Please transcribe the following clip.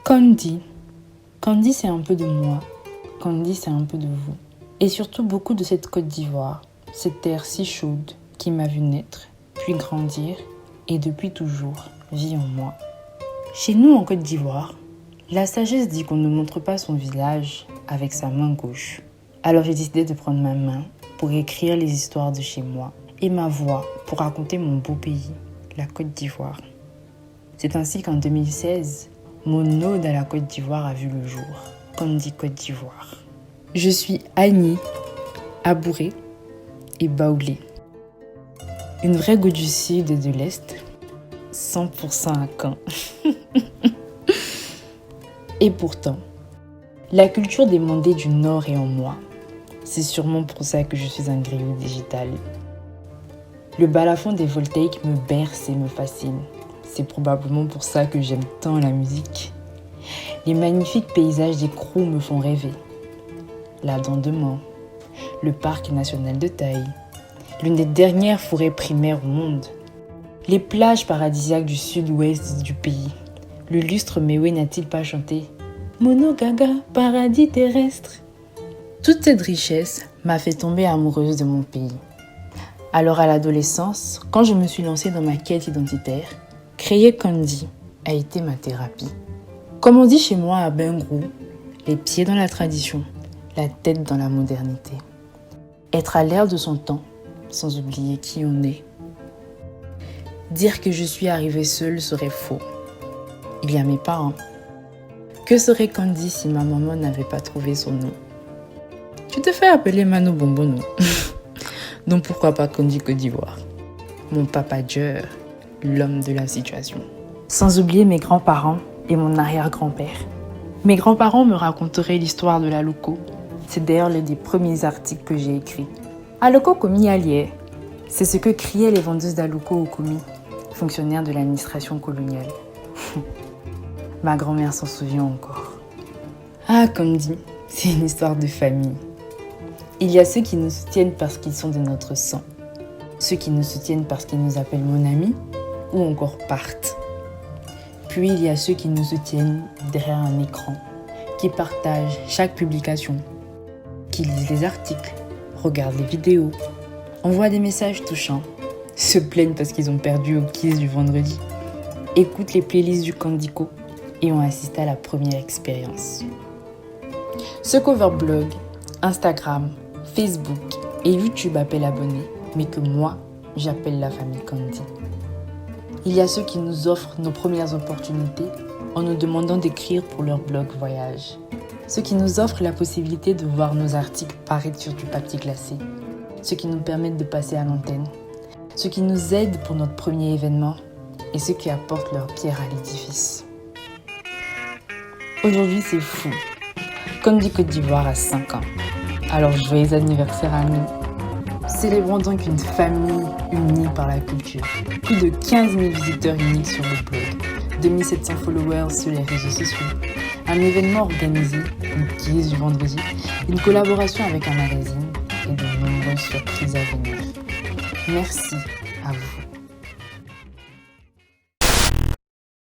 Candy. Candy, c'est un peu de moi. Candy, c'est un peu de vous. Et surtout beaucoup de cette Côte d'Ivoire, cette terre si chaude qui m'a vu naître, puis grandir et depuis toujours vit en moi. Chez nous en Côte d'Ivoire, la sagesse dit qu'on ne montre pas son visage avec sa main gauche. Alors j'ai décidé de prendre ma main pour écrire les histoires de chez moi et ma voix pour raconter mon beau pays, la Côte d'Ivoire. C'est ainsi qu'en 2016, mon ode à la Côte d'Ivoire a vu le jour, Candy Côte d'Ivoire. Je suis Annie, Abouré et Baoulé. Une vraie go du sud et de l'est, 100% à Caen. Et pourtant, la culture des Mandés du Nord est en moi. C'est sûrement pour ça que je suis un griot digital. Le balafon des voltaïques me berce et me fascine. C'est probablement pour ça que j'aime tant la musique. Les magnifiques paysages des Crous me font rêver. La Dent de Mans, le parc national de Taï, l'une des dernières forêts primaires au monde, les plages paradisiaques du sud-ouest du pays. Le lustre Méoué n'a-t-il pas chanté « Mono Gaga, paradis terrestre » Toute cette richesse m'a fait tomber amoureuse de mon pays. Alors à l'adolescence, quand je me suis lancée dans ma quête identitaire, créer Candy a été ma thérapie. Comme on dit chez moi à Bengrou, les pieds dans la tradition, la tête dans la modernité. Être à l'ère de son temps, sans oublier qui on est. Dire que je suis arrivée seule serait faux. Il y a mes parents. Que serait Candy si ma maman n'avait pas trouvé son nom? Tu te fais appeler Mano Bombono. Donc pourquoi pas Candy Côte d'Ivoire? Mon papa Dieu, l'homme de la situation. Sans oublier mes grands-parents et mon arrière-grand-père. Mes grands-parents me raconteraient l'histoire de la loco. C'est d'ailleurs l'un des premiers articles que j'ai écrits. Aloko komi allié, c'est ce que criaient les vendeuses d'Aloko au komi, fonctionnaires de l'administration coloniale. Ma grand-mère s'en souvient encore. Ah, Candy, c'est une histoire de famille. Il y a ceux qui nous soutiennent parce qu'ils sont de notre sang, ceux qui nous soutiennent parce qu'ils nous appellent mon ami ou encore partent. Puis il y a ceux qui nous soutiennent derrière un écran, qui partagent chaque publication, qui lisent les articles, regardent les vidéos, envoient des messages touchants, se plaignent parce qu'ils ont perdu au quiz du vendredi, écoutent les playlists du Candico et ont assisté à la première expérience. Ce qu'Overblog, Instagram, Facebook et YouTube appellent abonnés, mais que moi, j'appelle la famille Candy. Il y a ceux qui nous offrent nos premières opportunités en nous demandant d'écrire pour leur blog voyage. Ceux qui nous offrent la possibilité de voir nos articles paraître sur du papier glacé. Ceux qui nous permettent de passer à l'antenne. Ceux qui nous aident pour notre premier événement. Et ceux qui apportent leur pierre à l'édifice. Aujourd'hui, c'est fou. Candy Côte d'Ivoire a 5 ans. Alors, joyeux anniversaire à nous. Célébrons donc une famille unie par la culture. Plus de 15 000 visiteurs uniques sur le blog, 2700 followers sur les réseaux sociaux, un événement organisé, une quiz du vendredi, une collaboration avec un magazine et de nombreuses surprises à venir. Merci à vous.